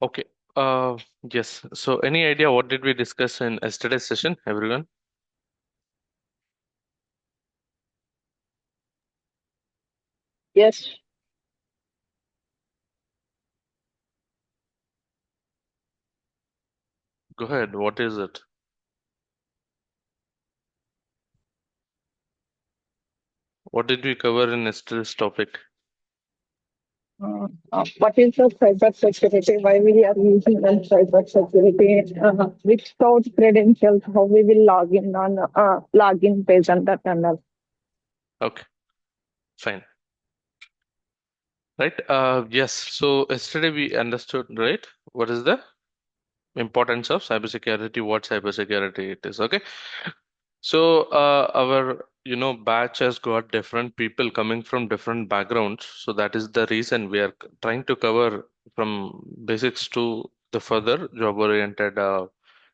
Okay. Uh, yes. So, any idea what did we discuss in yesterday's session, everyone? Yes. Go ahead. What is it? What did we cover in yesterday's topic? What is the cyber security? Why we are using the cyber security? Which cloud credentials? How we will log in on login page and that and all. Okay, fine. Right. Yes. So yesterday we understood, right? What is the importance of cybersecurity? What cybersecurity it is? Okay. So our batch has got different people coming from different backgrounds. So that is the reason we are trying to cover from basics to the further job-oriented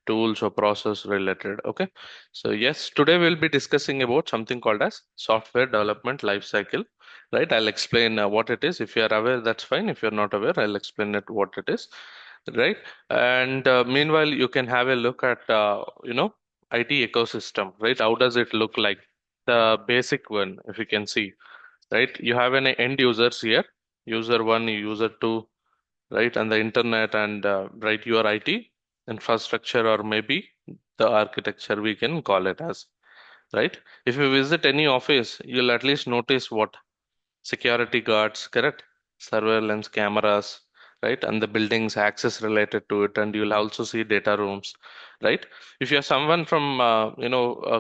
tools or process related. Okay. So yes, today we'll be discussing about something called as software development life cycle. Right. I'll explain what it is. If you are aware, that's fine. If you're not aware, I'll explain it what it is. Right. And meanwhile, you can have a look at IT ecosystem, right? How does it look like? The basic one, if you can see, right? You have an end users here, user one, user two, right? And the internet and right, your IT infrastructure or maybe the architecture we can call it as, right? If you visit any office, you'll at least notice what security guards, correct? Surveillance cameras, right? And the buildings access related to it, and you'll also see data rooms, right? If you're someone from, a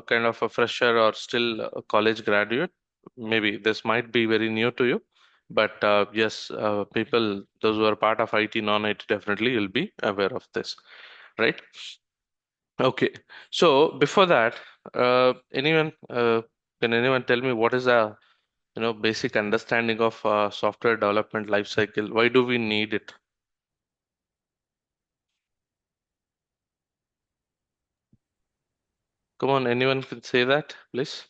kind of a fresher or still a college graduate, maybe this might be very new to you. But yes, people, those who are part of IT, non-IT, definitely will be aware of this, right? Okay. So before that, anyone, can anyone tell me what is a basic understanding of software development life cycle? Why do we need it? Come on, anyone can say that, please?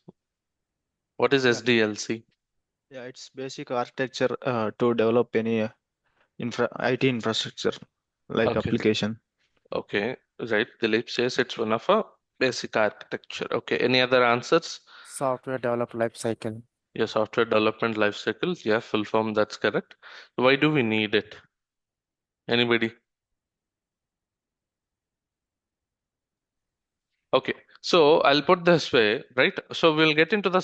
What is Yeah, SDLC? yeah, it's basic architecture to develop any IT infrastructure like Okay, application. okay, right. Dilip says it's one of a basic architecture. Okay, any other answers? Software develop life cycle. Yeah, software development life cycle. Yeah, full form, that's correct. Why do we need it? Anybody? Okay, so I'll put this way, right? So we'll get into the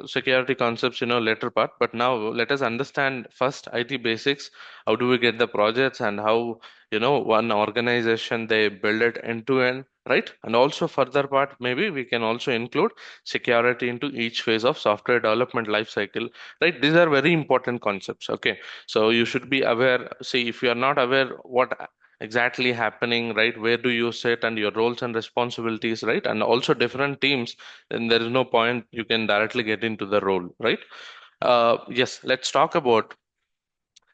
security concepts, later part. But now let us understand first IT basics. How do we get the projects and how, one organization they build it end to end, right? And also further part, maybe we can also include security into each phase of software development life cycle, right? These are very important concepts. Okay, so you should be aware. See, if you are not aware what exactly happening, right? Where do you sit and your roles and responsibilities, right? And also different teams, then there is no point you can directly get into the role, right? Yes, let's talk about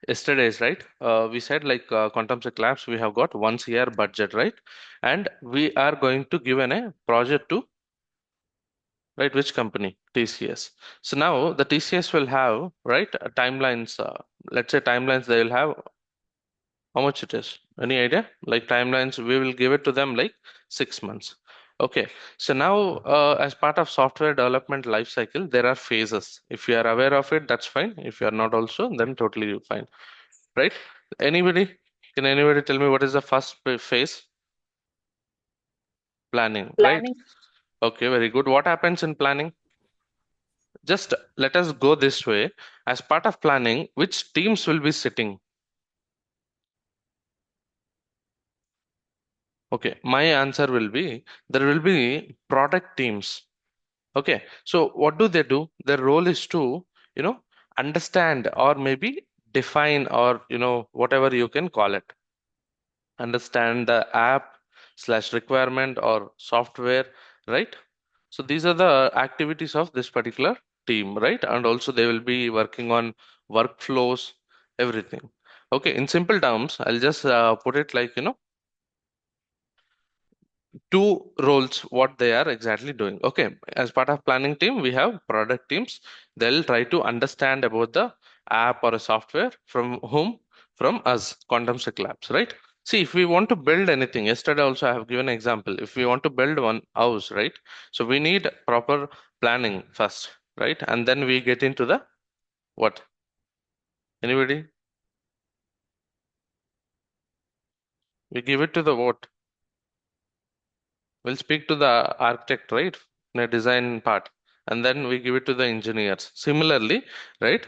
yesterday's, right? We said like quantum Sec labs, we have got once a year budget, right? And we are going to give a project to, right, which company? TCS. So now the TCS will have, right, timelines. Let's say timelines they will have. How much it is? Any idea? Like timelines, we will give it to them like 6 months. Okay. So now, as part of software development life cycle, there are phases. If you are aware of it, that's fine. If you are not also, then totally fine. Right? Anybody? Can anybody tell me what is the first phase? Planning, right? Planning. Okay, very good. What happens in planning? Just let us go this way. As part of planning, which teams will be sitting? Okay, my answer will be there will be product teams. Okay, so what do they do? Their role is to, you know, understand or maybe define or, whatever you can call it, understand the app slash requirement or software, right? So these are the activities of this particular team, right? And also they will be working on workflows, everything. Okay, in simple terms, I'll just put it like, two roles what they are exactly doing. Okay, as part of planning team we have product teams. They'll try to understand about the app or a software from whom, from us, quantum Sec labs, right? See, if we want to build anything, yesterday also I have given an example. If we want to build one house, right? So we need proper planning first, right? And then we get into the what? Anybody? We give it to the what? We'll speak to the architect, right? In a design part. And then we give it to the engineers. Similarly, right?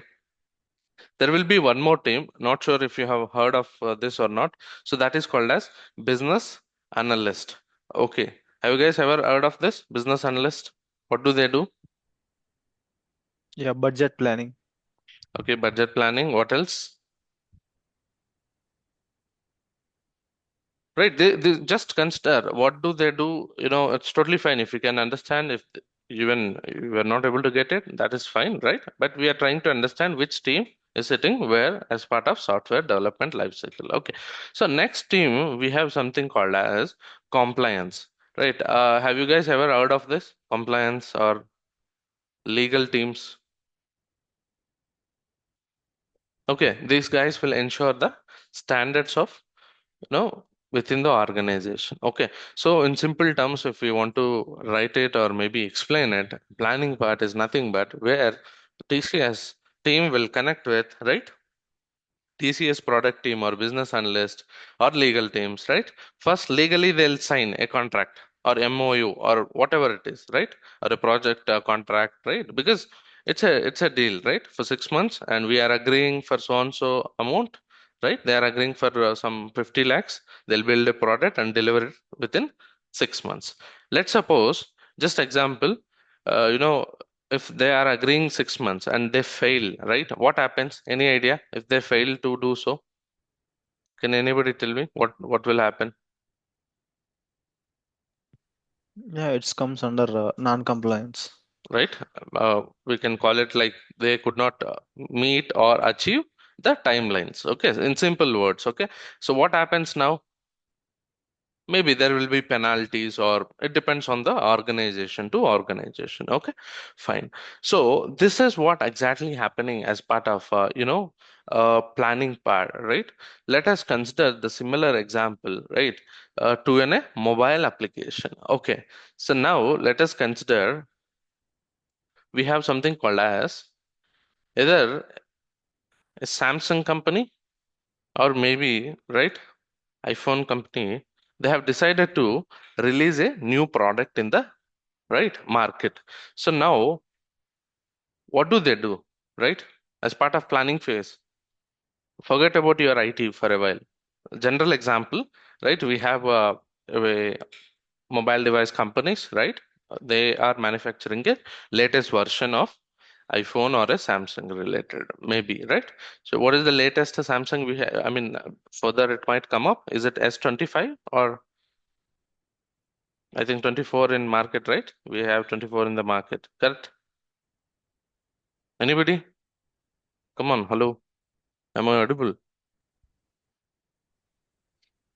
There will be one more team. Not sure if you have heard of this or not. So that is called as business analyst. Okay. Have you guys ever heard of this? Business analyst? What do they do? Yeah, budget planning. Okay, budget planning. What else? Right. They just consider what do they do. It's totally fine if you can understand. If even you are not able to get it, that is fine, right? But we are trying to understand which team is sitting where as part of software development lifecycle. Okay. So next team we have something called as compliance. Right. Have you guys ever heard of this? Compliance or legal teams? Okay, these guys will ensure the standards of within the organization. Okay, so in simple terms, if we want to write it or maybe explain it, planning part is nothing but where TCS team will connect with, right? TCS product team or business analyst or legal teams, right? First, legally they'll sign a contract or MOU or whatever it is, right? Or a project contract, right? Because it's a deal, right? For 6 months, and we are agreeing for so and so amount, right? They are agreeing for some 50 lakhs. They'll build a product and deliver it within 6 months. Let's suppose, just example, uh, you know, if they are agreeing 6 months and they fail, right? What happens? Any idea? If they fail to do so, can anybody tell me what will happen? Yeah, it comes under non-compliance. Right? We can call it like they could not meet or achieve the timelines. Okay, in simple words. Okay, so what happens now? Maybe there will be penalties, or it depends on the organization to organization. Okay, fine. So this is what exactly happening as part of planning part, right? Let us consider the similar example, right? To a mobile application. Okay, so now let us consider we have something called as either a Samsung company or maybe right iPhone company. They have decided to release a new product in the right market. So now what do they do, right? As part of planning phase, forget about your IT for a while. General example, right? We have a mobile device companies, right? They are manufacturing a latest version of iPhone or a Samsung related, maybe, right? So what is the latest Samsung we have? I mean, further it might come up. Is it S25 or I think 24 in market, right? We have 24 in the market, correct? Anybody? Come on, hello. Am I audible?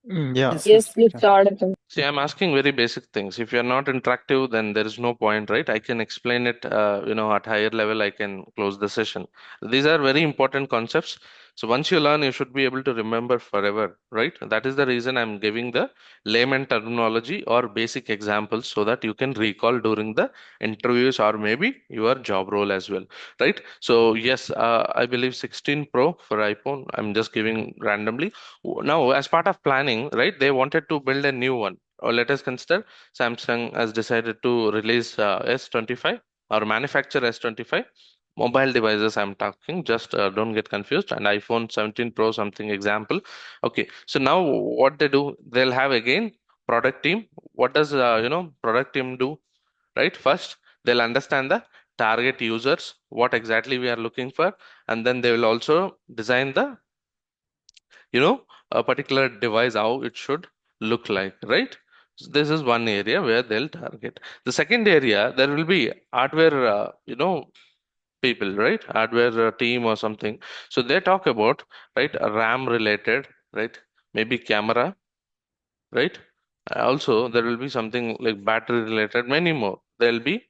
Yeah. Yes, Yes, yes, we it's can. audible. See, I'm asking very basic things. If you're not interactive, then there is no point, right? I can explain it, at higher level, I can close the session. These are very important concepts. So once you learn, you should be able to remember forever, right? That is the reason I'm giving the layman terminology or basic examples so that you can recall during the interviews or maybe your job role as well, right? So yes, I believe 16 Pro for iPhone. I'm just giving randomly. Now, as part of planning, right, they wanted to build a new one. Or let us consider Samsung has decided to release S25 or manufacture S25 mobile devices. I'm talking, just don't get confused. And iPhone 17 Pro, something example. So now what they do, they'll have again product team. What does product team do? Right, first they'll understand the target users, what exactly we are looking for, and then they will also design the you know a particular device how it should look like, right? So this is one area where they'll target. The second area, there will be hardware people, right? Hardware team or something. So they talk about, right, RAM related, right? Maybe camera, right? Also there will be something like battery related, many more there'll be,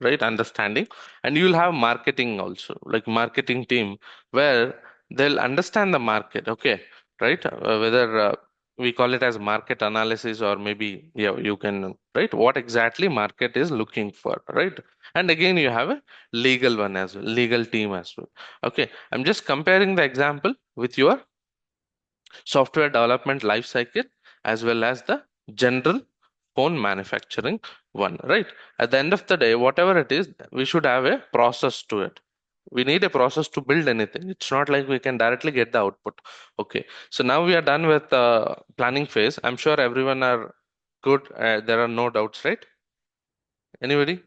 right, understanding. And you'll have marketing also, like marketing team, where they'll understand the market, okay, right? Whether we call it as market analysis, or maybe, yeah, you can, right, what exactly market is looking for, right? And again, you have a legal one as well, legal team as well. Okay, I'm just comparing the example with your software development life cycle as well as the general phone manufacturing one, right? At the end of the day, whatever it is, we should have a process to it. We need a process to build anything. It's not like we can directly get the output. Okay, so now we are done with the planning phase. I'm sure everyone are good. There are no doubts, right? Anybody?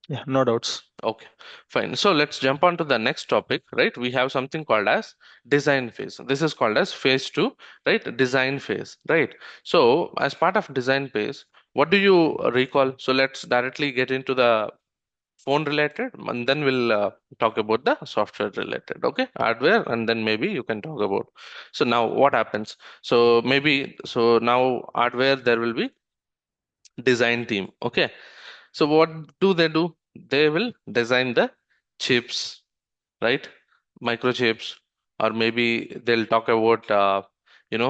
Yeah, no doubts. Okay, fine. So let's jump on to the next topic, right? We have something called as design phase. This is called as phase two, right? Design phase, right? So as part of design phase, what do you recall? So let's directly get into the phone related, and then we'll talk about the software related, okay? Hardware, and then maybe you can talk about. So now what happens? So maybe, so now hardware, there will be design team, okay? So what do? They will design the chips, right? Microchips, or maybe they'll talk about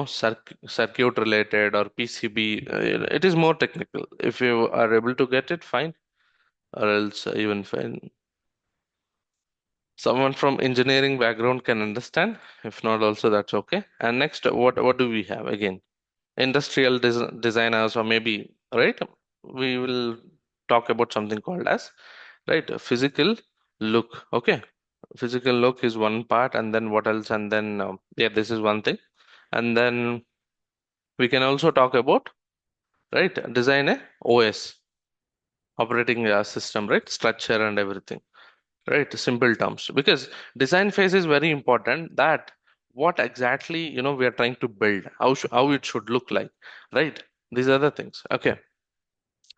circuit related or PCB. It is more technical. If you are able to get it, fine, or else even fine. Someone from engineering background can understand. If not, also that's okay. And next, what do we have again? Industrial designers, or maybe, right? We will talk about something called as, right, a physical look. Okay, physical look is one part, and then what else? And then yeah, this is one thing. And then we can also talk about, right, design a OS, operating system, right, structure and everything, right? Simple terms, because design phase is very important, that what exactly, we are trying to build, how it should look like, right? These are the things. Okay,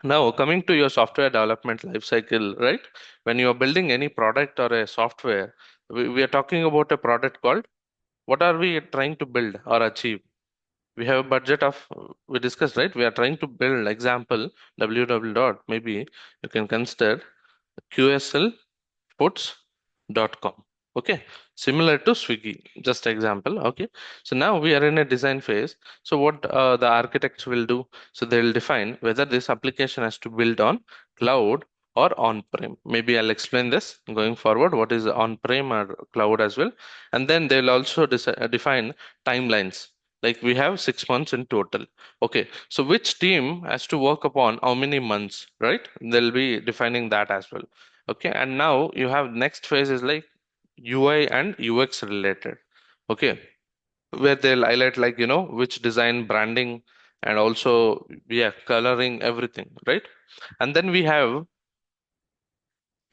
now coming to your software development life cycle, right? When you are building any product or a software, we are talking about a product called, what are we trying to build or achieve? We have a budget of, we discussed, right? We are trying to build, example, www dot, maybe you can consider QSL puts.com. Okay, similar to Swiggy, just example. Okay, so now we are in a design phase. So what the architects will do, so they'll define whether this application has to build on cloud or on-prem. Maybe I'll explain this going forward, what is on-prem or cloud as well. And then they'll also define timelines, like we have 6 months in total. Okay, so which team has to work upon how many months, right? They'll be defining that as well. Okay, and now you have next phase is like UI and UX related. Okay, where they'll highlight, like, which design, branding, and also, yeah, coloring, everything, right? And then we have,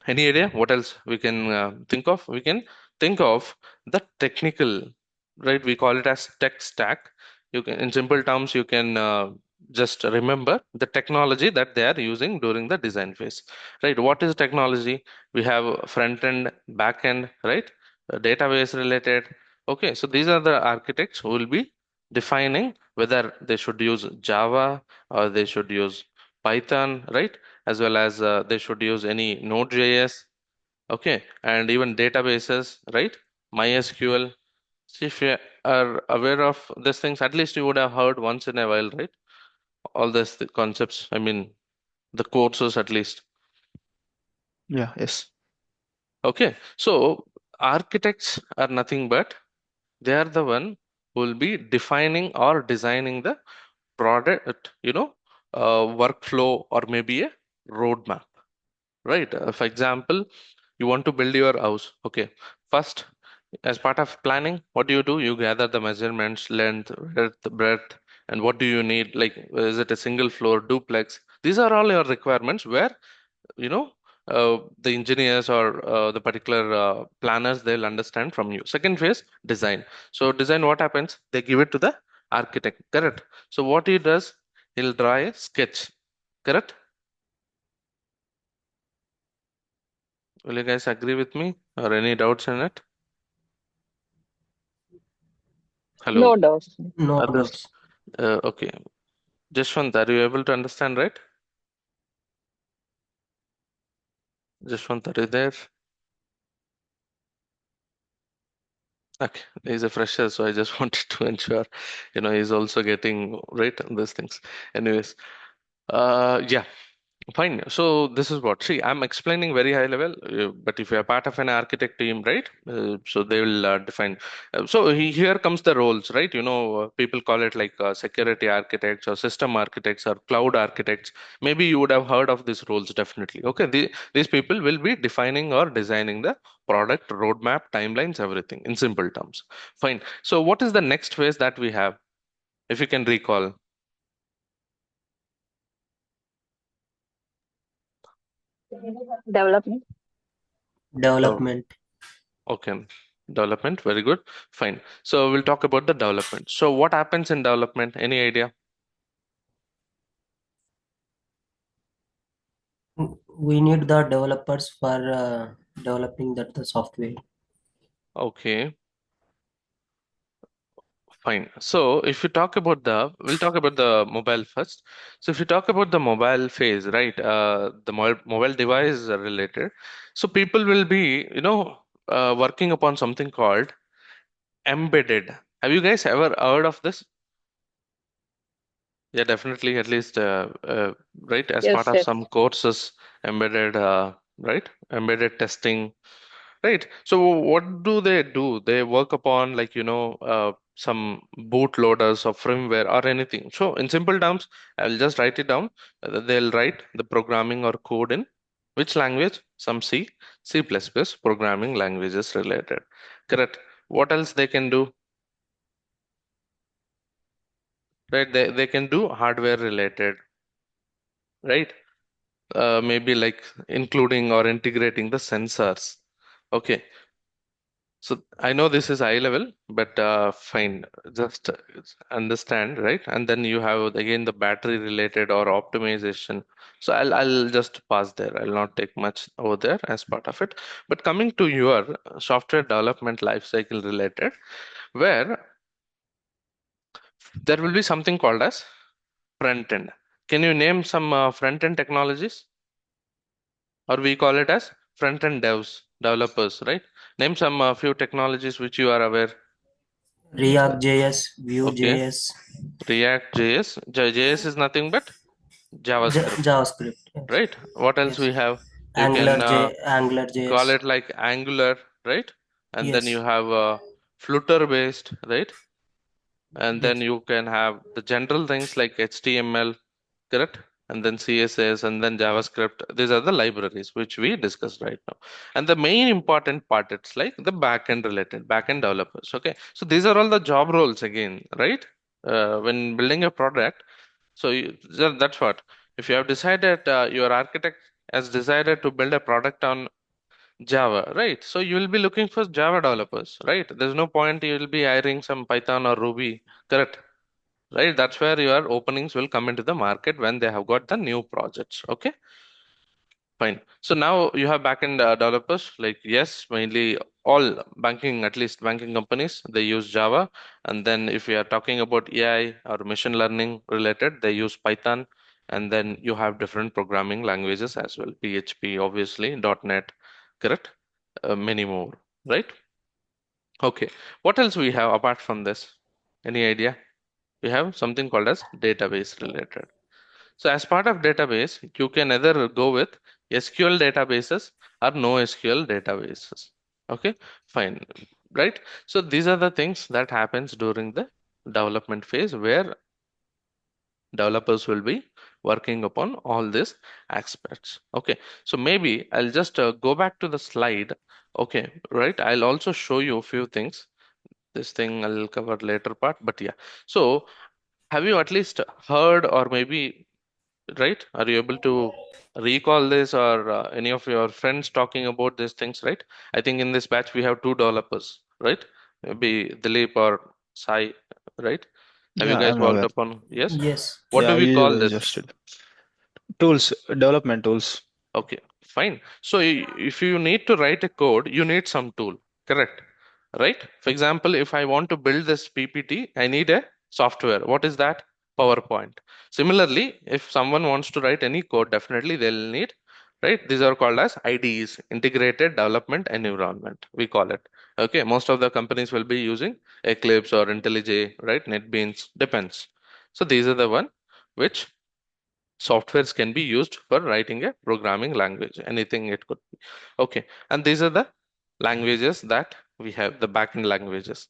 any idea what else we can think of? We can think of the technical, right? We call it as tech stack. You can, in simple terms, you can just remember the technology that they are using during the design phase, right? What is technology? We have front end, back end, right? Database related. Okay, so these are the architects who will be defining whether they should use Java or they should use Python, right? As well as they should use any Node.js, okay, and even databases, right? MySQL. See, if you are aware of these things, at least you would have heard once in a while, right? All these concepts, I mean, the courses at least. Yeah, yes. Okay, so architects are nothing but they are the one who will be defining or designing the product, workflow, or maybe a roadmap, right? For example, you want to build your house. Okay, first, as part of planning, what do? You gather the measurements, length, width, breadth, and what do you need? Like, is it a single floor, duplex? These are all your requirements where, you know, the engineers or the particular planners, they'll understand from you. Second phase, design. So design, what happens? They give it to the architect, correct? So what he does, he'll draw a sketch, correct? Will you guys agree with me, or any doubts in it? No Hello, doubts. No others? doubts. Okay. Jashwant, are you able to understand, right? Jashwant, are you there? Okay, he's a fresher, so I just wanted to ensure, he's also getting right on these things. Anyways, yeah. Fine. So this is what. See, I'm explaining very high level, but if you're part of an architect team, right? So they will define. Here comes the roles, right? People call it like security architects or system architects or cloud architects. Maybe you would have heard of these roles, definitely. Okay, these people will be defining or designing the product roadmap, timelines, everything in simple terms. Fine. So what is the next phase that we have, if you can recall? Development. Development. Okay, development, very good. Fine. So we'll talk about the development. So what happens in development? Any idea? We need the developers for developing the software. Okay, fine. So if you talk about we'll talk about the mobile first. So if you talk about the mobile phase, right, the mobile device related. So people will be, working upon something called embedded. Have you guys ever heard of this? Yeah, definitely, at least, right, as part Yes, of yes. some courses, embedded, right, embedded testing, right. So what do? They work upon like, some bootloaders or firmware or anything. So in simple terms, I'll just write it down. They'll write the programming or code in which language? Some C++ programming languages related. Correct. What else they can do? Right, they can do hardware related, right? Maybe like including or integrating the sensors. Okay, so I know this is high level, but fine, just understand, right? And then you have again the battery related or optimization. So I'll just pass there. I'll not take much over there as part of it. But coming to your software development lifecycle related, where there will be something called as front end. Can you name some front end technologies? Or we call it as front end developers, right? Name some few technologies which you are aware. React JS, Okay, Vue.js, React JS. JS is nothing but JavaScript, JavaScript. Yes. right? What else Yes. we have? You can Angular call JS. it like Angular, right? And then you Yes. have Flutter based, right? And then Yes. you can have the general things like HTML, correct? And then CSS and then JavaScript. These are the libraries which we discussed right now. And the main important part, it's like the backend related, backend developers. Okay. So these are all the job roles again, right? When building a product. So that's what. If you have decided, your architect has decided to build a product on Java, right? So you will be looking for Java developers, right? There's no point you will be hiring some Python or Ruby, correct? Right, that's where your openings will come into the market when they have got the new projects. Okay, fine. So now you have backend developers, like, yes, mainly all banking, at least banking companies, they use Java. And then if you are talking about AI or machine learning related, they use Python. And then you have different programming languages as well, PHP obviously, .NET, correct? Many more, right? Okay, what else we have apart from this? Any idea? We have something called as database related. So as part of database, you can either go with SQL databases or no SQL databases. Okay, fine, right? So these are the things that happens during the development phase where developers will be working upon all these aspects. Okay, so maybe I'll just go back to the slide. Okay, right? I'll also show you a few things. This thing I'll cover later part, but yeah. So have you at least heard or maybe, right? Are you able to recall this or any of your friends talking about these things, right? I think in this batch we have two developers, right? Maybe Dilip or Sai, right? Have you Yeah, guys I'm worked aware. upon? Yes. Yes. What do Yeah, we we call use this? just tools, development tools. Okay, fine. So if you need to write a code, you need some tool, correct? Right? For example, if I want to build this PPT, I need a software. What is that? PowerPoint. Similarly, if someone wants to write any code, definitely they'll need, right? These are called as IDEs, Integrated Development Environment, we call it. Okay, most of the companies will be using Eclipse or IntelliJ, right? NetBeans, depends. So these are the one which softwares can be used for writing a programming language. Anything it could be. Okay, and these are the languages that we have, the backend languages.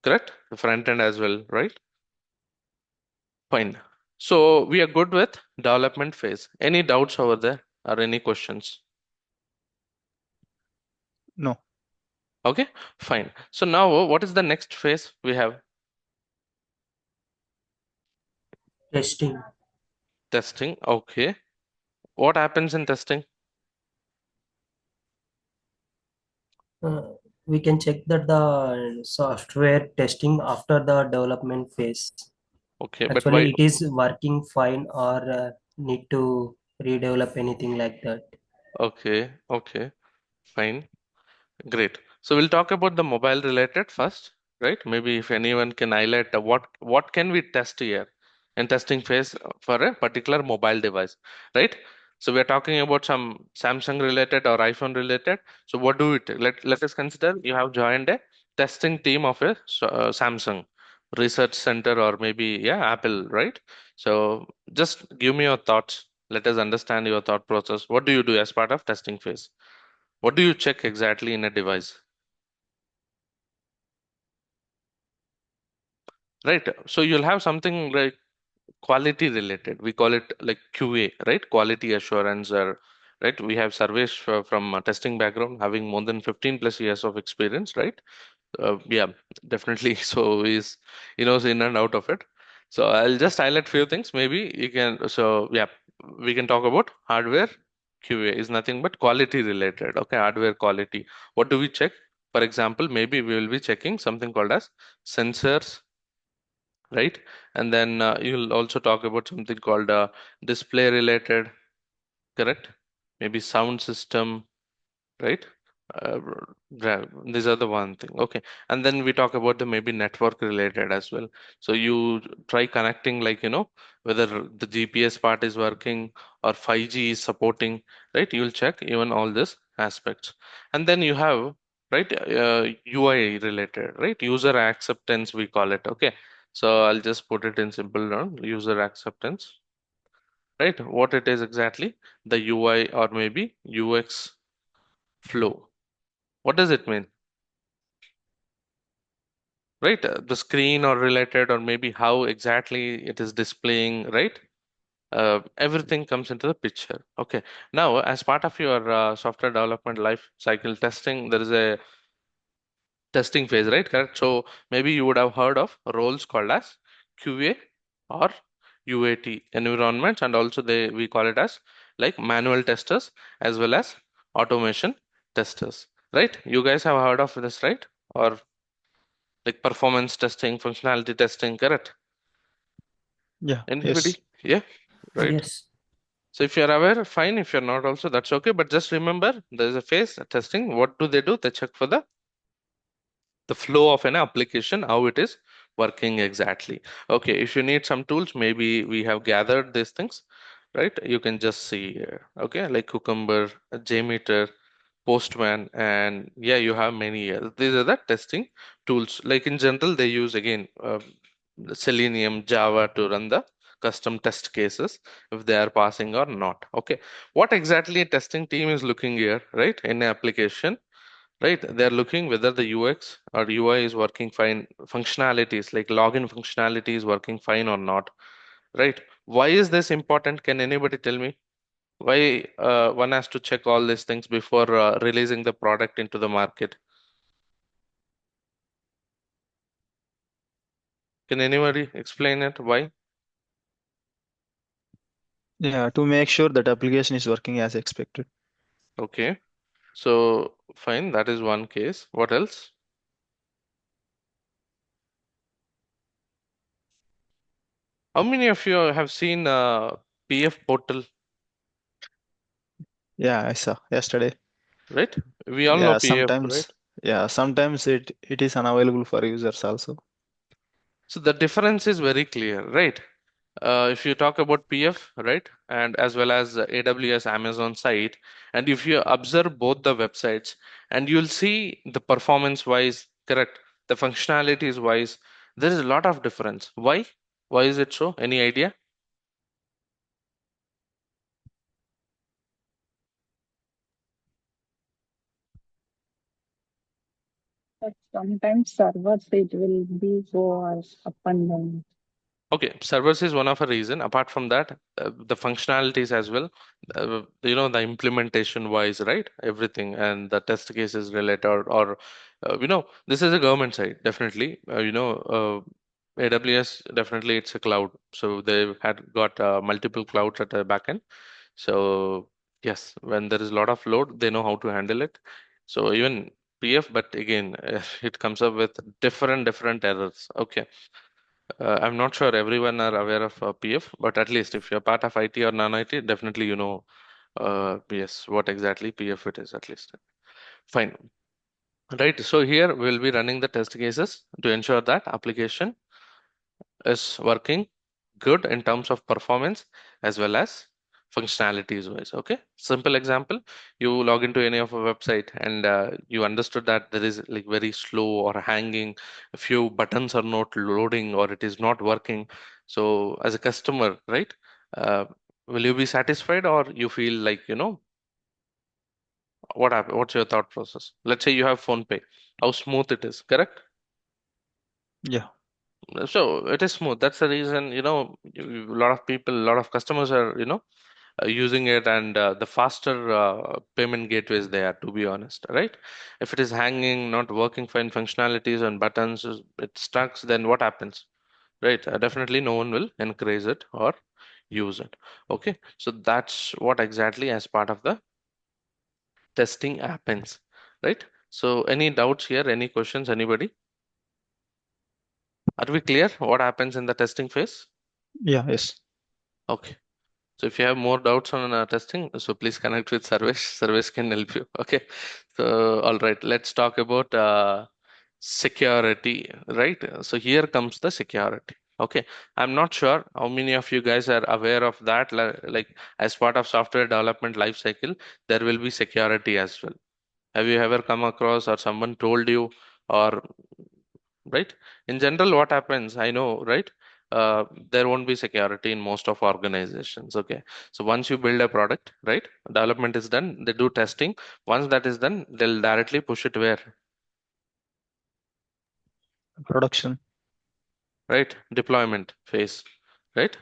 Correct? The front end as well, right? Fine. So we are good with development phase. Any doubts over there or any questions? No. Okay, fine. So now what is the next phase we have? Testing. Testing. Okay. What happens in testing? Uh, we can check that the software testing after the development phase. Okay, but why? Actually, it is working fine or need to redevelop anything like that. Okay, okay, fine. Great. So we'll talk about the mobile related first, right? Maybe if anyone can highlight what can we test here in testing phase for a particular mobile device, right? So we're talking about some Samsung related or iPhone related. So what do it? Let us consider you have joined a testing team of a Samsung research center or maybe Apple, right? So just give me your thoughts. Let us understand your thought process. What do you do as part of testing phase? What do you check exactly in a device? Right. So you'll have something like quality related. We call it like QA, right? Quality assurance or right. We have surveys from a testing background having more than 15 plus years of experience, right? Yeah, definitely. So he knows in and out of it. So I'll just highlight few things. Maybe you can. So yeah, we can talk about hardware. QA is nothing but quality related. Okay, hardware quality. What do we check? For example, maybe we will be checking something called as sensors, right? And then you'll also talk about something called display related, correct? Maybe sound system, right? Uh, these are the one thing. Okay. And then we talk about the maybe network related as well. So you try connecting like, whether the GPS part is working or 5G is supporting, right? You'll check even all these aspects. And then you have, right, UI related, right? User acceptance, we call it. Okay. So I'll just put it in simple term, user acceptance, right? What it is exactly, the UI or maybe UX flow. What does it mean? Right? The screen or related, or maybe how exactly it is displaying, right? Everything comes into the picture. Okay. Now, as part of your software development life cycle testing, there is a testing phase, right? Correct. So maybe you would have heard of roles called as QA or UAT environments, and also we call it as like manual testers as well as automation testers, right? You guys have heard of this, right? Or like performance testing, functionality testing, correct? Yeah. Yes. Anybody? Yeah, right. Yes. So if you're aware, fine. If you're not also, that's okay. But just remember, there's a phase testing. What do? They check for the flow of an application, how it is working exactly. Okay, if you need some tools, maybe we have gathered these things, right? You can just see here. Okay, like Cucumber, JMeter, Postman, and yeah, you have many. These are the testing tools. Like in general, they use again Selenium, Java to run the custom test cases if they are passing or not. Okay, what exactly a testing team is looking here, right? In an application, right? They're looking whether the UX or UI is working fine, functionalities like login functionality is working fine or not, right? Why is this important? Can anybody tell me? Why one has to check all these things before releasing the product into the market? Can anybody explain it? Why? Yeah. To make sure that application is working as expected. Okay. So fine, that is one case. What else? How many of you have seen PF portal, Yeah. I saw yesterday. right? We all know Yeah. PF, right? Sometimes. Yeah. Sometimes it is unavailable for users also. So the difference is very clear, right? If you talk about PF, right, and as well as AWS Amazon site, and if you observe both the websites, and you'll see the performance wise, correct, the functionalities wise, there is a lot of difference. Why? Why is it so? Any idea? But sometimes servers it will be go up and down. Okay, servers is one of a reason. Apart from that, the functionalities as well, the implementation wise, right? Everything and the test cases related, or this is a government side, definitely. AWS, definitely it's a cloud. So they had got multiple clouds at the backend. So yes, when there is a lot of load, they know how to handle it. So even PF, but again, it comes up with different errors. Okay. I'm not sure everyone are aware of PF, but at least if you're part of IT or non-IT, definitely you know, yes, what exactly PF it is at least. Fine. Right. So here we'll be running the test cases to ensure that application is working good in terms of performance as well as functionalities wise. Okay. Simple example, you log into any of a website and you understood that there is like very slow or hanging, a few buttons are not loading or it is not working. So as a customer, right, uh, will you be satisfied or you feel like, what happened? What's your thought process? Let's say you have phone pay, how smooth it is, correct? Yeah. So it is smooth. That's the reason, a lot of people, a lot of customers are, using it, and the faster payment gateways they are, to be honest, right? If it is hanging, not working fine functionalities and buttons, it stuck, then what happens, right? Definitely no one will encourage it or use it. Okay, so that's what exactly as part of the testing happens, right? So any doubts here, any questions, anybody? Are we clear what happens in the testing phase? Yeah. Yes. Okay. So if you have more doubts on testing, so please connect with Sarvesh. Sarvesh can help you. Okay. So all right, let's talk about security, right? So here comes the security. Okay. I'm not sure how many of you guys are aware of that. Like as part of software development lifecycle, there will be security as well. Have you ever come across or someone told you, or right? In general, what happens, I know, right? There won't be security in most of organizations. Okay. So once you build a product, right? Development is done, they do testing. Once that is done, they'll directly push it where? Production. Right? Deployment phase, right?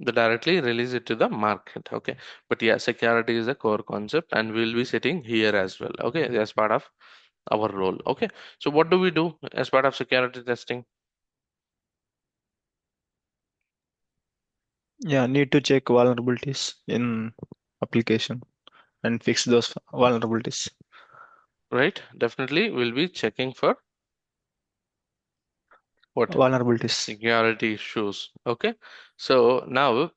They directly release it to the market. Okay. But yeah, security is a core concept, and we'll be sitting here as well. Okay. As part of our role. Okay. So what do we do as part of security testing? Yeah. Need to check vulnerabilities in application and fix those vulnerabilities. Right? Definitely we'll be checking for what? Vulnerabilities. Security issues. Okay. So now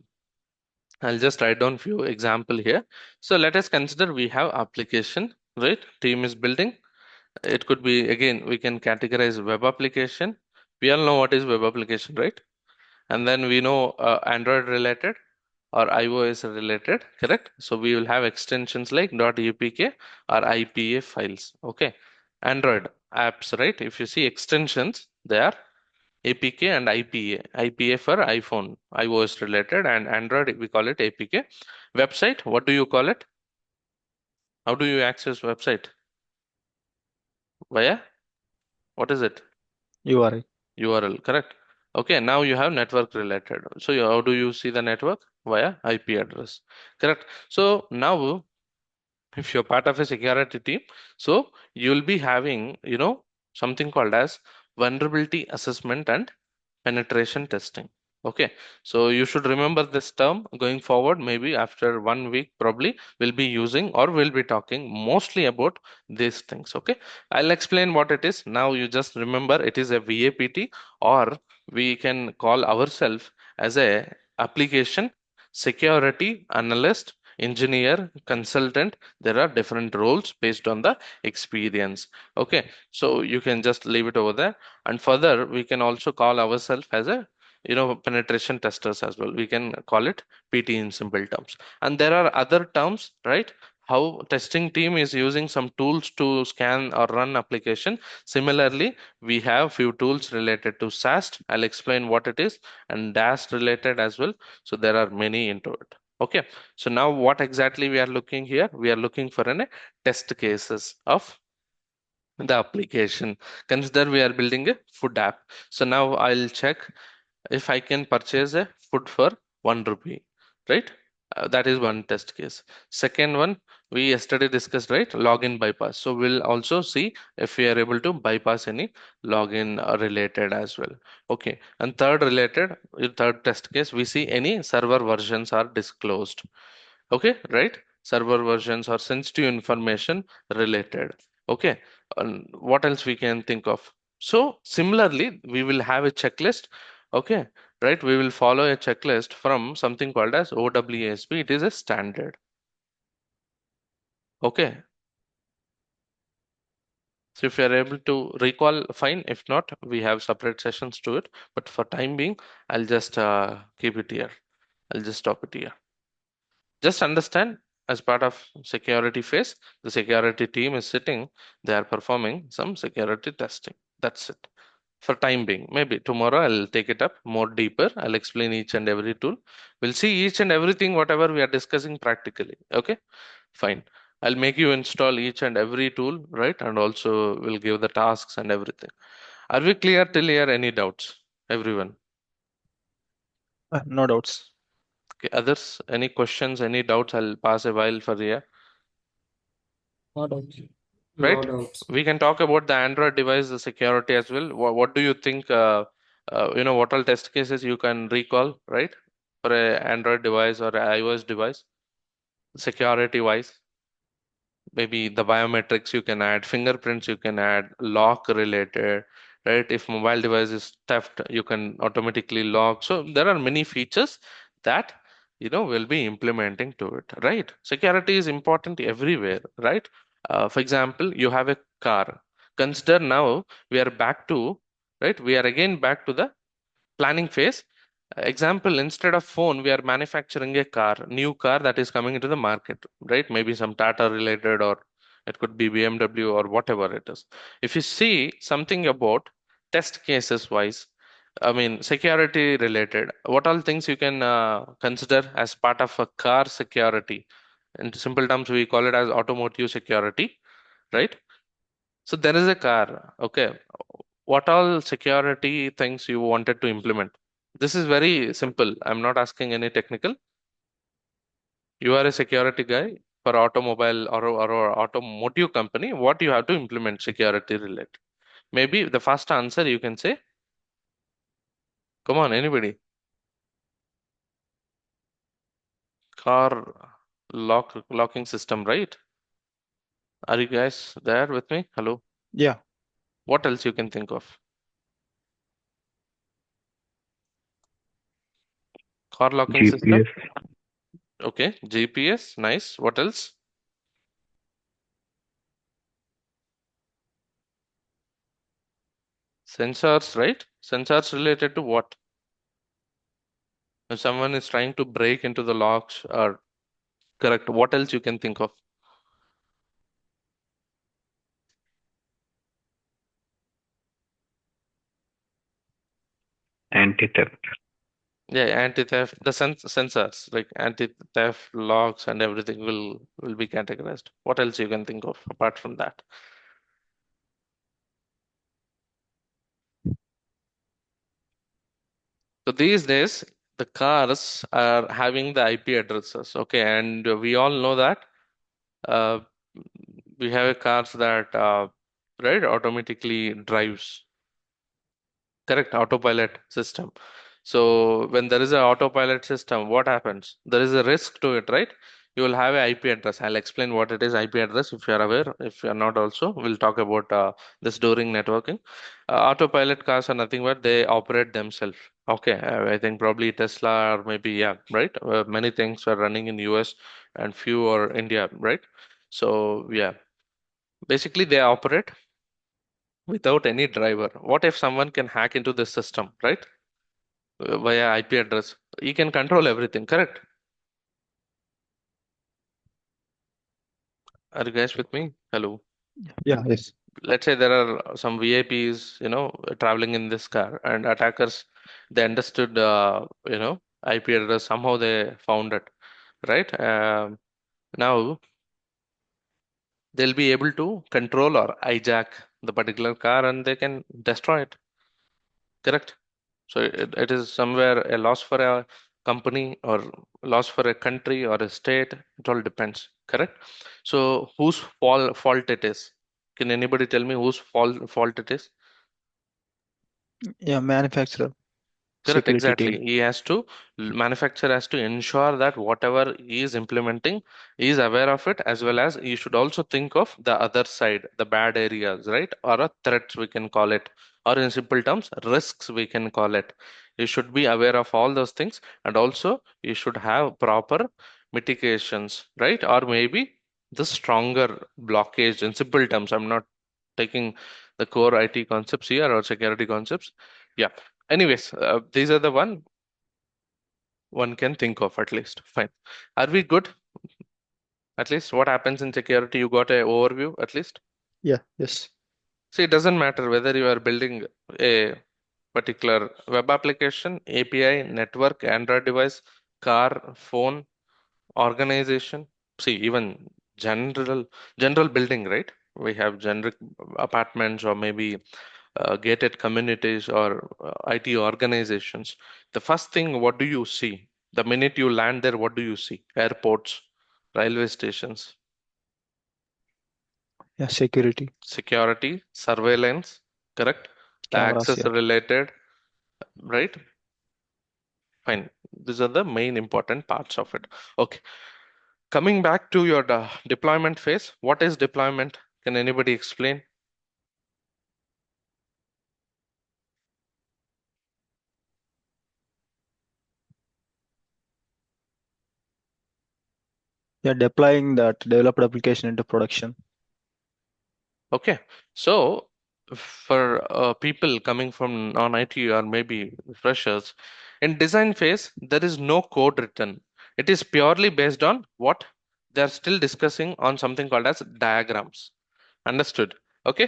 I'll just write down few example here. So let us consider we have application, right? Team is building. It could be, again, we can categorize web application. We all know what is web application, right? And then we know Android related or iOS related, correct? So we will have extensions like .apk or IPA files. Okay. Android apps, right? If you see extensions, they are APK and IPA. IPA for iPhone, iOS related, and Android, we call it APK. Website, what do you call it? How do you access website? Via? What is it? URI. URL, correct? Okay, now you have network related. So how do you see the network? Via IP address, correct? So now if you're part of a security team, so you'll be having, something called as vulnerability assessment and penetration testing. Okay, so you should remember this term going forward. Maybe after 1 week, probably we'll be using or we'll be talking mostly about these things. Okay, I'll explain what it is. Now you just remember it is a VAPT, or we can call ourselves as a application security analyst engineer, consultant. There are different roles based on the experience. Okay, so you can just leave it over there. And further, we can also call ourselves as a penetration testers as well. We can call it PT in simple terms. And there are other terms, right? How testing team is using some tools to scan or run application. Similarly, we have few tools related to SAST. I'll explain what it is, and DAST related as well. So there are many into it. Okay, so now what exactly we are looking here? We are looking for an test cases of the application. Consider we are building a food app. So now I'll check if I can purchase a food for 1 rupee, right? That is one test case. Second one, we yesterday discussed, right? Login bypass. So we'll also see if we are able to bypass any login related as well. Okay. And third test case, we see any server versions are disclosed. Okay, right? Server versions or sensitive information related. Okay. And what else we can think of? So similarly, we will have a checklist. Okay, right? We will follow a checklist from something called as OWASP. It is a standard. Okay. So if you are able to recall, fine. If not, we have separate sessions to it. But for time being, I'll just keep it here. I'll just stop it here. Just understand, as part of security phase, the security team is sitting, they are performing some security testing. That's it. For time being, maybe tomorrow I'll take it up more deeper. I'll explain each and every tool. We'll see each and everything, whatever we are discussing practically. Okay, fine. I'll make you install each and every tool, right? And also we'll give the tasks and everything. Are we clear till here? Any doubts, everyone? No doubts. Okay, others, any questions, any doubts? I'll pass a while for here. No doubts. Right? No doubts. We can talk about the Android device, the security as well. What do you think? What all test cases you can recall, right? For a Android device or a iOS device, security wise. Maybe the biometrics you can add, fingerprints you can add, lock related, right? If mobile device is theft, you can automatically lock. So there are many features that we'll be implementing to it, right? Security is important everywhere, right? For example, you have a car. Consider now we are back to, right? We are again back to the planning phase. Example, instead of phone, we are manufacturing a car, new car that is coming into the market, right? Maybe some Tata related, or it could be BMW or whatever it is. If you see something about test cases wise, I mean, security related, what all things you can consider as part of a car security? In simple terms, we call it as automotive security, right? So there is a car, okay. What all security things you wanted to implement? This is very simple. I'm not asking any technical. You are a security guy for automobile or automotive company. What you have to implement security related? Maybe the first answer you can say. Come on, anybody. Car locking system, right? Are you guys there with me? Hello. Yeah. What else you can think of? Car locking system. GPS. Okay, GPS. Nice. What else? Sensors, right? Sensors related to what? If someone is trying to break into the locks or correct, what else you can think of? Anti-theft. Yeah, anti-theft, the sensors like anti-theft locks and everything will be categorized. What else you can think of apart from that? So these days, the cars are having the IP addresses, okay, and we all know that uh, we have cars that right automatically drives, correct, autopilot system. So when there is an autopilot system, what happens? There is a risk to it, right? You will have a IP address. I'll explain what it is, IP address, if you are aware. If you are not also, we'll talk about this during networking. Autopilot cars are nothing but they operate themselves. Okay, I think probably Tesla or maybe, yeah, right? Many things are running in US and few are India, right? So yeah, basically they operate without any driver. What if someone can hack into the system, right? Via IP address. He can control everything, correct? Are you guys with me? Hello. Yeah, yes. Let's say there are some VIPs, traveling in this car, and attackers, they understood, IP address. Somehow they found it, right? Now they'll be able to control or hijack the particular car, and they can destroy it, correct? So it is somewhere a loss for a company or loss for a country or a state. It all depends, correct? So whose fault it is? Can anybody tell me whose fault it is? Yeah, manufacturer, Correct, security team. exactly. Manufacturer has to ensure that whatever he is implementing, he is aware of it, as well as you should also think of the other side, the bad areas, right? Or a threats, we can call it, or in simple terms, risks, we can call it. You should be aware of all those things, and also you should have proper mitigations, right? Or maybe the stronger blockage in simple terms. I'm not taking the core IT concepts here or security concepts. Yeah. Anyways, these are the one can think of at least. Fine. Are we good? At least what happens in security, you got a overview at least. Yeah, yes. See, it doesn't matter whether you are building a particular web application, API, network, Android device, car, phone, organization. See, even general general building, right? We have generic apartments or maybe gated communities or IT organizations. The first thing, what do you see? The minute you land there, what do you see? Airports, railway stations, Yeah, security, security, surveillance, correct? The cameras. access Yeah, related, right? Fine. These are the main important parts of it. Okay. Coming back to your deployment phase, what is deployment? Can anybody explain? yeah, deploying that developed application into production. Okay, so for people coming from non-IT or maybe freshers, in design phase, there is no code written. It is purely based on what they're still discussing on something called as diagrams. Understood? Okay,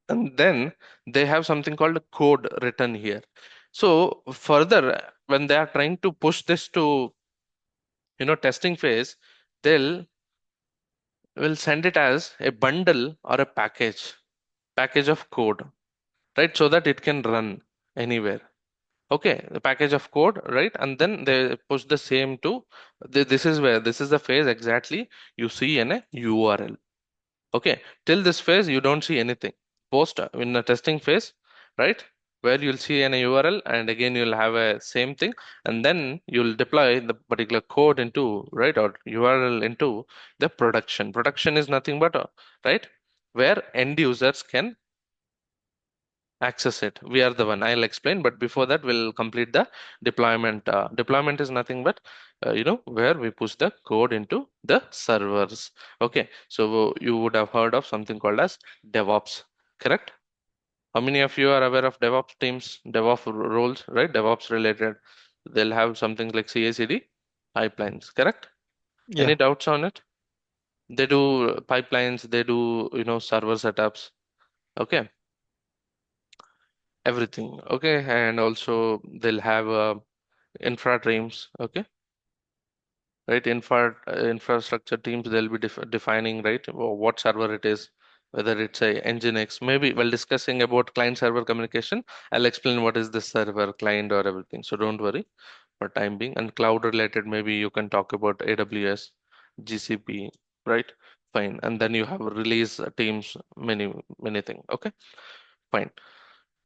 and then they have something called code written here. So further, when they are trying to push this to testing phase, they'll will send it as a bundle or a package of code, right? So that it can run anywhere. Okay, the package of code, right? And then they push the same to this is the phase exactly you see in a URL. Okay, till this phase you don't see anything. Post in the testing phase, right? Where you'll see an URL and again you'll have a same thing, and then you'll deploy the particular code into, right, or URL into the production. Production is nothing but right, where end users can access it. We are the one. I'll explain, but before that, we'll complete the deployment. Deployment is nothing but where we push the code into the servers. Okay, so you would have heard of something called as DevOps, correct? How many of you are aware of DevOps teams, DevOps roles, right? DevOps related. They'll have something like CI/CD pipelines, correct? Yeah, Any doubts on it? They do pipelines, they do server setups. Okay, everything. Okay, and also they'll have infra teams. Okay, right? Infrastructure teams, they'll be defining, right, what server it is, whether it's a nginx. Maybe while discussing about client server communication, I'll explain what is the server, client, or everything, so don't worry for time being. And cloud related, maybe you can talk about AWS, GCP, right? Fine. And then you have release teams, many things. Okay, fine.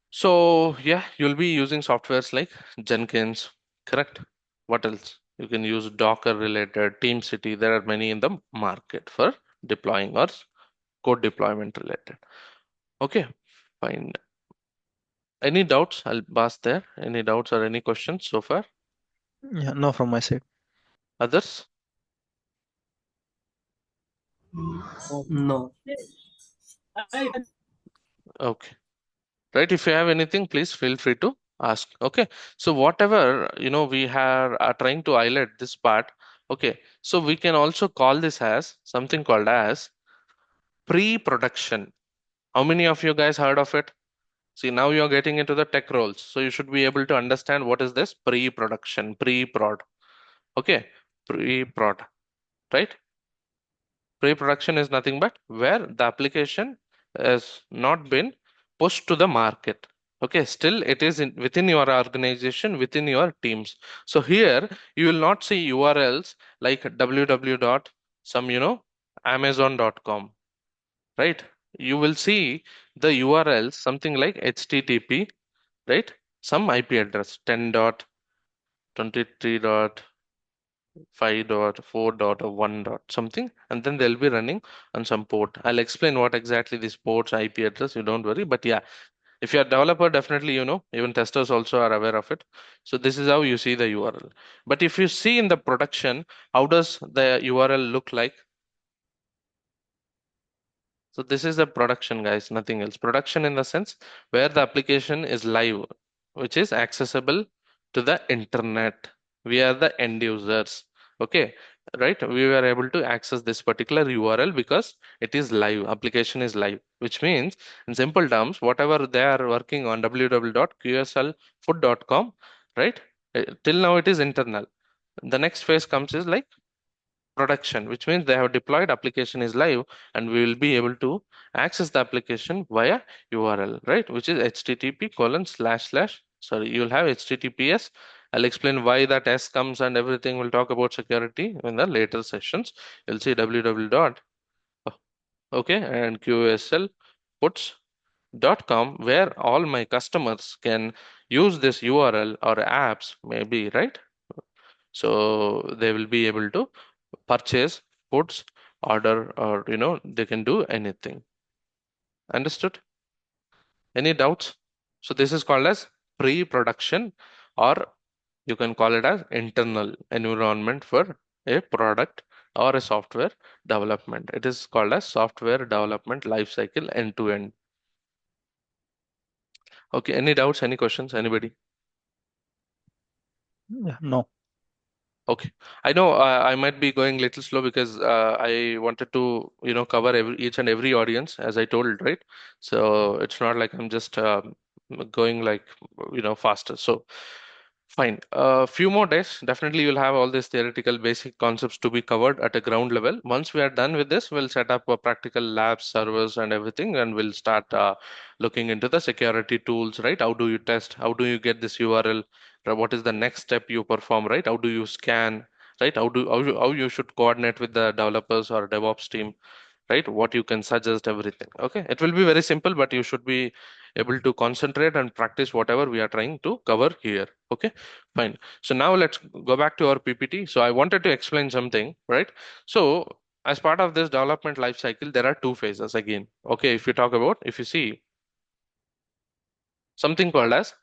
So yeah, you'll be using softwares like Jenkins, correct? What else? You can use Docker related, TeamCity. There are many in the market for deploying or code deployment related. Okay, fine. Any doubts? I'll pass there. Any doubts or any questions so far? Yeah, no from my side. Others? No. Okay. Right. If you have anything, please feel free to ask. Okay. So whatever, we are trying to highlight this part. Okay. So we can also call this as something called as pre-production. How many of you guys heard of it? See, now you're getting into the tech roles. So you should be able to understand what is this pre-production, pre-prod. Okay. Pre-prod, right? Pre-production is nothing but where the application has not been pushed to the market. Okay, still it is within your organization, within your teams. So here you will not see URLs like www dot some, amazon.com, right? You will see the URLs something like HTTP, right? Some IP address 10.23.5.4. Something, and then they'll be running on some port. I'll explain what exactly this port's IP address, you don't worry. But yeah, if you're a developer, definitely even testers also are aware of it. So this is how you see the URL. But if you see in the production, how does the URL look like? So this is the production, guys, nothing else. Production in the sense where the application is live, which is accessible to the internet. We are the end users. Okay, right? We were able to access this particular URL because it is live, application is live, which means in simple terms, whatever they are working on www.qslfood.com, right? Till now it is internal. The next phase comes is like production, which means they have deployed, application is live, and we will be able to access the application via URL, right? Which is http colon slash slash, sorry, you'll have https. I'll explain why that s comes and everything. We'll talk about security in the later sessions. You'll see www dot, okay, and qslputs.com, where all my customers can use this URL or apps maybe, right? So they will be able to purchase foods, order, or they can do anything. Understood? Any doubts? So this is called as pre-production, or you can call it as internal environment for a product or a software development. It is called as software development lifecycle end to end. Okay, any doubts, any questions, anybody? Yeah, no. Okay, I know I might be going a little slow because I wanted to, cover each and every audience, as I told, right? So it's not like I'm just going like, faster. So fine. A few more days, definitely you'll have all these theoretical basic concepts to be covered at a ground level. Once we are done with this, we'll set up a practical labs, servers, and everything, and we'll start looking into the security tools, right? How do you test? How do you get this URL? What is the next step you perform, right? How do you scan, right? How you should coordinate with the developers or DevOps team, right? What you can suggest, everything. Okay, it will be very simple, but you should be able to concentrate and practice whatever we are trying to cover here. Okay, fine. So now let's go back to our PPT. So I wanted to explain something, right? So as part of this development life cycle, there are two phases again. Okay, if you see something called as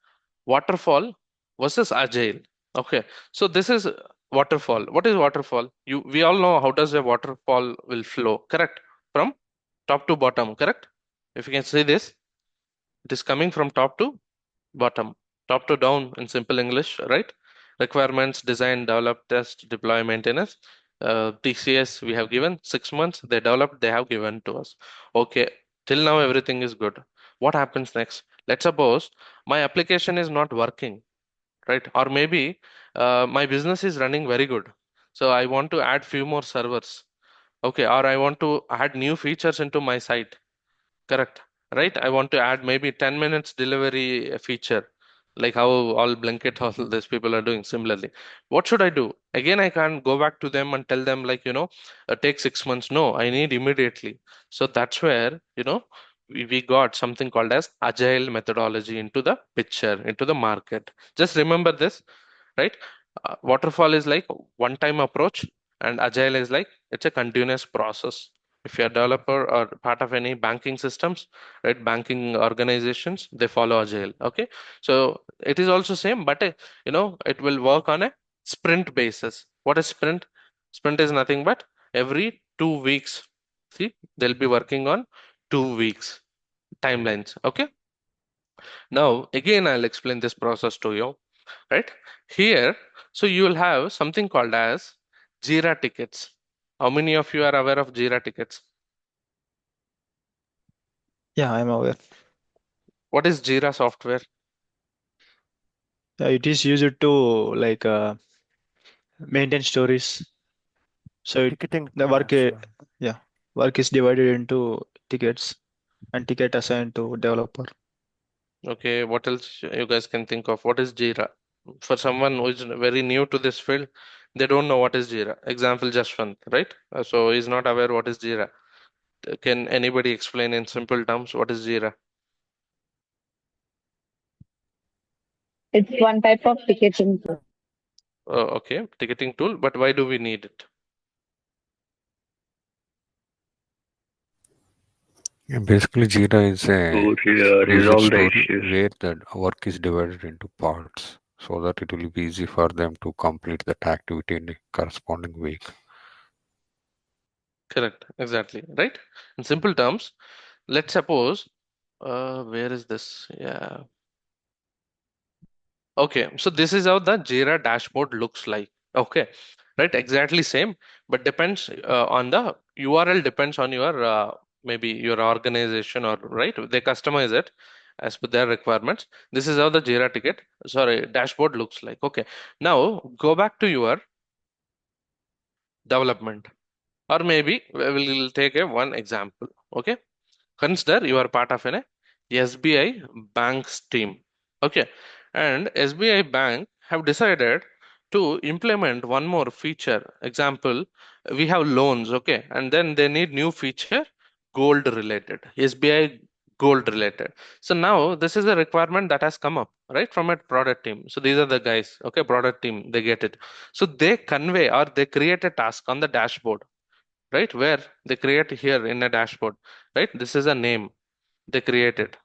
waterfall versus agile. Okay, so this is waterfall. What is waterfall? We all know how does a waterfall will flow, correct? From top to bottom, correct? If you can see this, it is coming from top to bottom, top to down in simple English, right? Requirements, design, develop, test, deploy, maintenance. TCS we have given 6 months. They developed, they have given to us. Okay, till now everything is good. What happens next? Let's suppose my application is not working, right? Or maybe my business is running very good. So I want to add few more servers. Okay, or I want to add new features into my site. Correct. Right? I want to add maybe 10 minutes delivery feature, like how all blanket all these people are doing similarly. What should I do? Again, I can't go back to them and tell them like, take 6 months. No, I need immediately. So that's where, we got something called as agile methodology into the picture, into the market. Just remember this, right? Waterfall is like one time approach, and agile is like it's a continuous process. If you're a developer or part of any banking systems, right, banking organizations, they follow Agile. Okay, so it is also same, but it will work on a sprint basis. What is sprint? Sprint is nothing but every 2 weeks. See, they'll be working on 2 weeks timelines. Okay, now again I'll explain this process to you, right? Here, so you will have something called as Jira tickets. How many of you are aware of Jira tickets? Yeah, I'm aware. What is Jira software? It is used to like maintain stories. So Ticketing the work, apps. yeah, work is divided into tickets and ticket assigned to developer. Okay, what else you guys can think of? What is Jira? For someone who is very new to this field, they don't know what is Jira. Example, Jashwant, right? So he's not aware what is Jira. Can anybody explain in simple terms what is Jira? It's one type of ticketing. Okay, ticketing tool, but why do we need it? Yeah, basically, Jira is a to user resolve the story issues. where the work is divided into parts so that it will be easy for them to complete that activity in a corresponding week. Correct, exactly, right? In simple terms, let's suppose, where is this? Yeah. Okay, so this is how the Jira dashboard looks like. Okay, right, exactly same, but depends on the URL, depends on your maybe your organization, or right, they customize it as per their requirements. This is how the Jira ticket, sorry, dashboard looks like. Okay, now go back to your development, or maybe we will take a one example. Okay, consider you are part of an SBI bank's team. Okay, and SBI Bank have decided to implement one more feature. Example, we have loans, okay, and then they need new feature, gold related, SBI gold related. So now this is a requirement that has come up, right, from a product team. So these are the guys, okay, product team, they get it. So they convey or they create a task on the dashboard, right, where they create here in a dashboard, right, this is a name they created,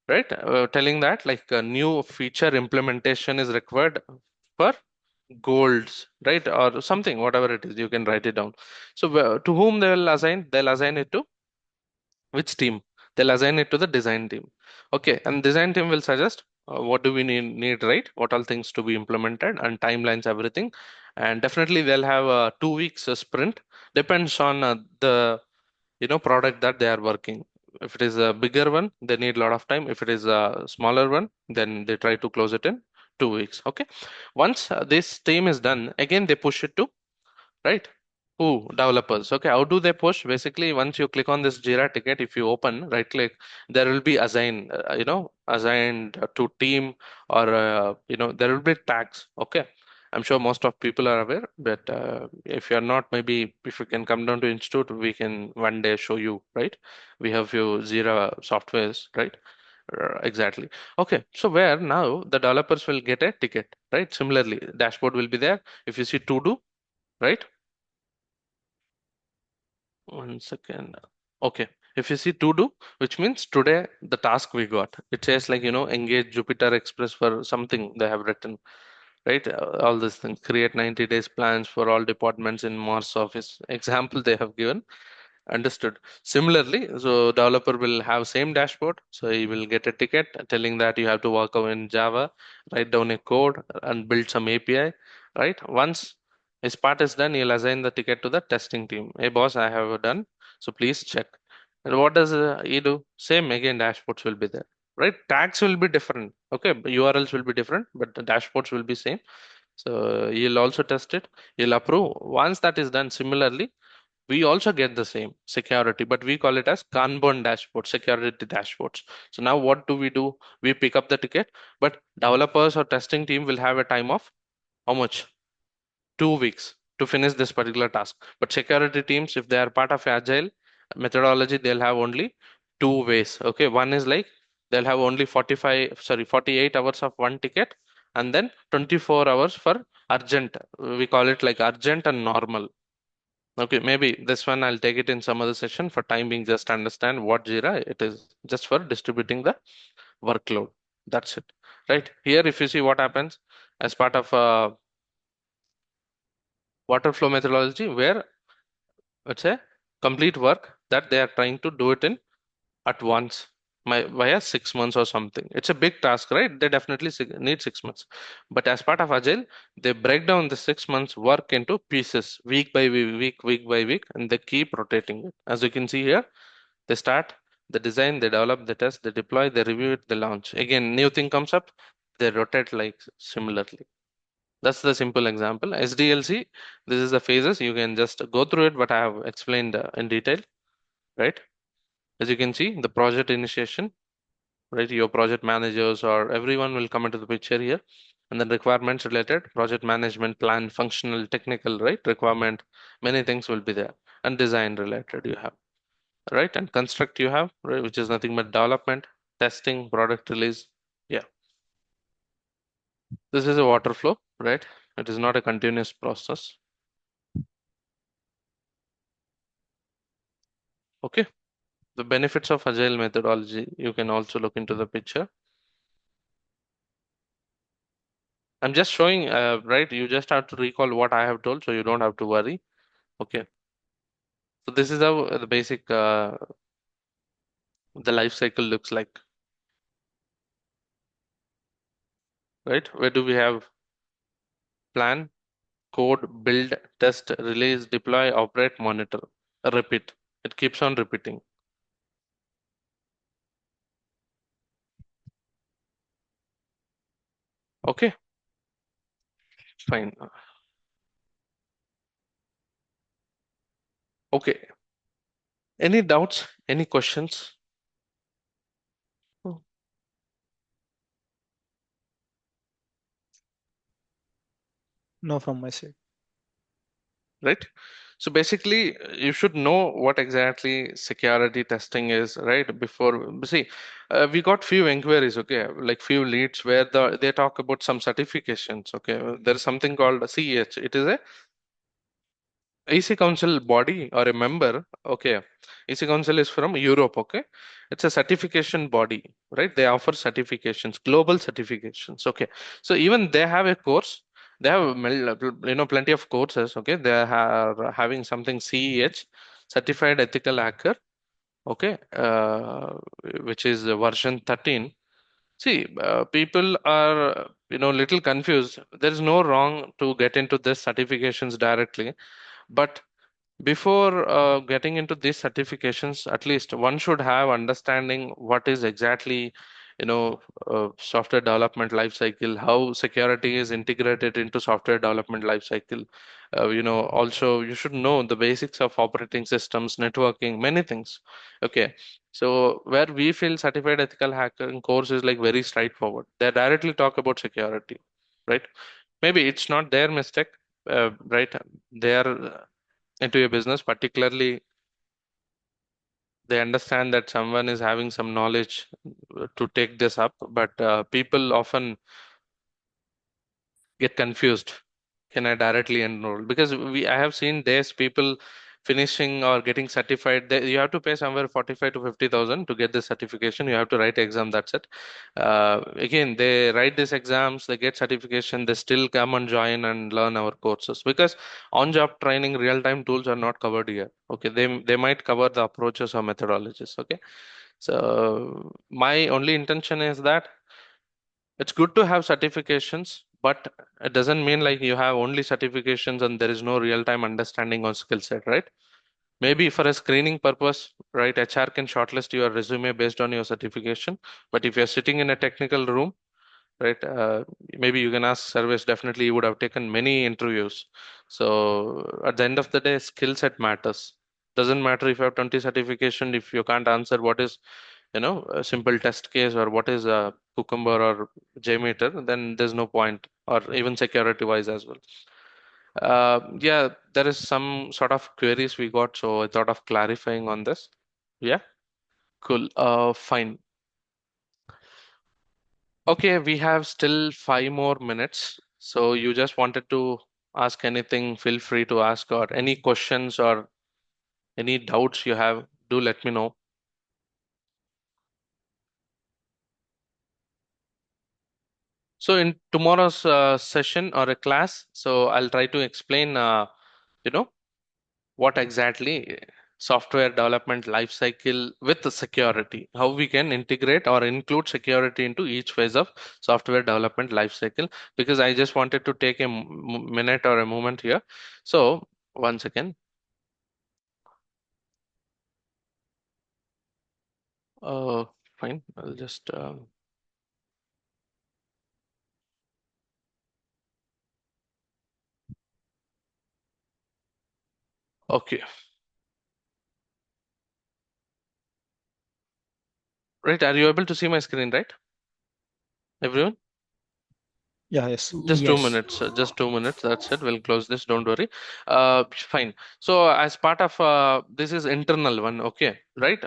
right, telling that like a new feature implementation is required for golds, right, or something, whatever it is, you can write it down. So to whom they will assign, they'll assign it to which team? They'll assign it to the design team. Okay, and design team will suggest what do we need, right, what all things to be implemented and timelines, everything. And definitely they'll have a 2 weeks sprint, depends on the product that they are working. If it is a bigger one, they need a lot of time. If it is a smaller one, then they try to close it in 2 weeks. Okay, once this team is done, again they push it to, right, who? Developers. Okay, how do they push? Basically, once you click on this Jira ticket, if you open, right click, there will be assigned to team, or there will be tags. Okay, I'm sure most of people are aware, but if you're not, maybe if you can come down to institute, we can one day show you, right? We have few Jira softwares, right? Exactly. Okay, so where now the developers will get a ticket, right? Similarly, dashboard will be there. If you see to do, right? One second. Okay. If you see to do, which means today the task we got, it says like, engage Jupiter Express for something they have written, right? All these things, create 90 days plans for all departments in Mars office. Example they have given. Understood. Similarly, so developer will have same dashboard. So he will get a ticket telling that you have to work out in Java, write down a code and build some API, right? Once his part is done, he'll assign the ticket to the testing team. Hey boss, I have done. So please check. And what does he do? Same again, dashboards will be there, right? Tags will be different. Okay, URLs will be different, but the dashboards will be same. So he'll also test it. He'll approve. Once that is done, similarly we also get the same security, but we call it as Kanban dashboard, security dashboards. So now what do? We pick up the ticket, but developers or testing team will have a time of how much? 2 weeks to finish this particular task. But security teams, if they are part of agile methodology, they'll have only 2 ways. Okay, one is like they'll have only 48 hours of one ticket, and then 24 hours for urgent. We call it like urgent and normal. Okay, maybe this one I'll take it in some other session. For time being, just understand what Jira it is, just for distributing the workload. That's it. Right here, if you see what happens as part of water flow methodology, where it's a complete work that they are trying to do it in at once, via 6 months or something. It's a big task, right? They definitely need 6 months. But as part of Agile, they break down the 6 months work into pieces, week by week by week, and they keep rotating it. As you can see here, they start, they design, they develop, they test, they deploy, they review it, they launch. Again, new thing comes up, they rotate like similarly. That's the simple example. SDLC, this is the phases. You can just go through it, but I have explained in detail, right? As you can see, the project initiation, right? Your project managers or everyone will come into the picture here. And then requirements related, project management, plan, functional, technical, right? Requirement, many things will be there. And design related you have, right? And construct you have, right? Which is nothing but development, testing, product release. Yeah. This is a water flow, right? It is not a continuous process. Okay. The benefits of agile methodology, you can also look into the picture. I'm just showing, right? You just have to recall what I have told, so you don't have to worry. Okay. So this is how the basic the life cycle looks like, right? Where do we have plan, code, build, test, release, deploy, operate, monitor, repeat. It keeps on repeating. Okay, fine. Okay. Any doubts? Any questions? Oh, No from my side. right? So basically, you should know what exactly security testing is, right? Before, see, we got few inquiries, okay, like few leads where they talk about some certifications, okay. There is something called CEH. It is a EC Council body or a member, okay. EC Council is from Europe, okay. It's a certification body, right? They offer certifications, global certifications, okay. So even they have a course. They have, plenty of courses, okay. They are having something CEH, Certified Ethical Hacker, okay, which is version 13. See, people are, little confused. There is no wrong to get into this certifications directly, but before getting into these certifications, at least one should have understanding what is exactly, software development lifecycle, how security is integrated into software development lifecycle. Also you should know the basics of operating systems, networking, many things. Okay, so where we feel certified ethical hacking course is like very straightforward. They directly talk about security, right? Maybe it's not their mistake, right? They are into a business, particularly they understand that someone is having some knowledge to take this up, but people often get confused. Can I directly enroll? Because I have seen days people finishing or getting certified. You have to pay somewhere 45 to 50,000 to get the certification. You have to write exam. That's it. Again, they write these exams, they get certification, they still come and join and learn our courses because on-job training, real-time tools are not covered here. Okay, they might cover the approaches or methodologies. Okay, so my only intention is that it's good to have certifications, but it doesn't mean like you have only certifications and there is no real-time understanding or skill set, right? Maybe for a screening purpose, right, HR can shortlist your resume based on your certification. But if you're sitting in a technical room, right, maybe you can ask service. Definitely, you would have taken many interviews. So at the end of the day, skill set matters. Doesn't matter if you have 20 certification if you can't answer what is, a simple test case or what is a cucumber or JMeter, then there's no point, or even security wise as well. Yeah, there is some sort of queries we got, so I thought of clarifying on this. Yeah, cool. Fine. Okay, we have still 5 more minutes. So you just wanted to ask anything, feel free to ask, or any questions or any doubts you have, do let me know. So in tomorrow's session or a class, so I'll try to explain, you know, what exactly software development lifecycle with the security, how we can integrate or include security into each phase of software development lifecycle. Because I just wanted to take a minute or a moment here. So once again, uh, fine, I'll just okay. Right, are you able to see my screen, right? Everyone? Yeah, yes. Just 2 Yes. minutes, just 2 minutes. That's it. We'll close this. Don't worry. Fine. So as part of this is internal one, okay, right?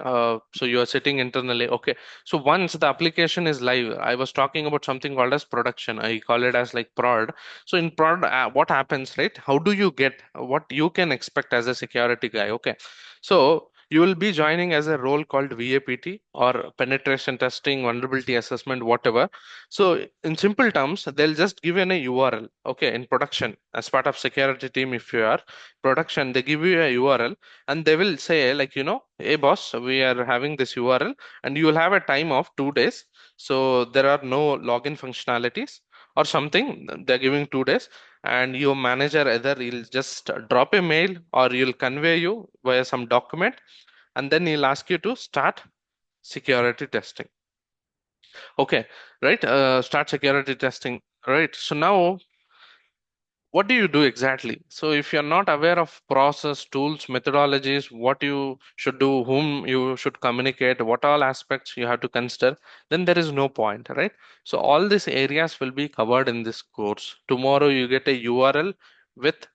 So you are sitting internally, okay. So once the application is live, I was talking about something called as production. I call it as like prod. So in prod, what happens, right? How do you get what you can expect as a security guy? Okay. So you will be joining as a role called VAPT or penetration testing, vulnerability assessment, whatever. So in simple terms, they'll just give you a URL. Okay, in production, as part of security team, if you are production, they give you a URL and they will say like, hey boss, we are having this URL and you will have a time of 2 days. So there are no login functionalities or something. They're giving 2 days and your manager either he'll just drop a mail or you'll convey you via some document and then he'll ask you to start security testing. Okay, right. Start security testing. Right. So now, what do you do exactly? So if you're not aware of process, tools, methodologies, what you should do, whom you should communicate, what all aspects you have to consider, then there is no point, right? So all these areas will be covered in this course. Tomorrow you get a URL with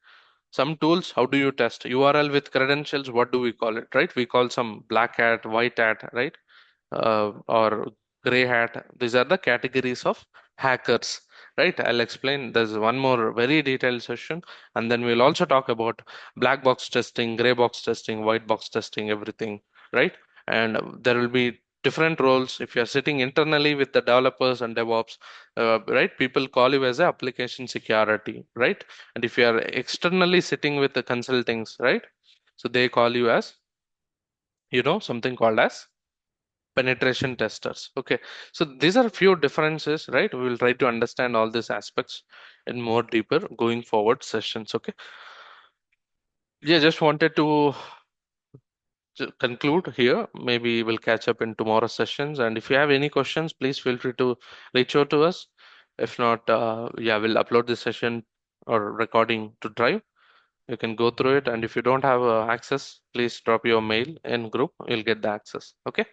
some tools. How do you test? URL with credentials, what do we call it, right? We call some black hat, white hat, right? Or gray hat. These are the categories of hackers, right? I'll explain. There's one more very detailed session, and then we'll also talk about black box testing, gray box testing, white box testing, everything, right? And there will be different roles. If you're sitting internally with the developers and DevOps, right, people call you as a application security, right? And if you are externally sitting with the consultings, right, so they call you as, something called as penetration testers. Okay, so these are a few differences, right? We will try to understand all these aspects in more deeper going forward sessions. Okay, yeah, just wanted to conclude here. Maybe we'll catch up in tomorrow's sessions, and if you have any questions, please feel free to reach out to us. If not, yeah, we'll upload this session or recording to Drive. You can go through it, and if you don't have access, please drop your mail in group. You'll get the access. Okay,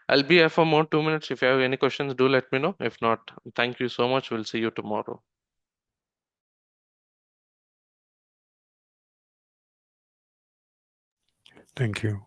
I'll be here for more 2 minutes. If you have any questions, do let me know. If not, thank you so much. We'll see you tomorrow. Thank you.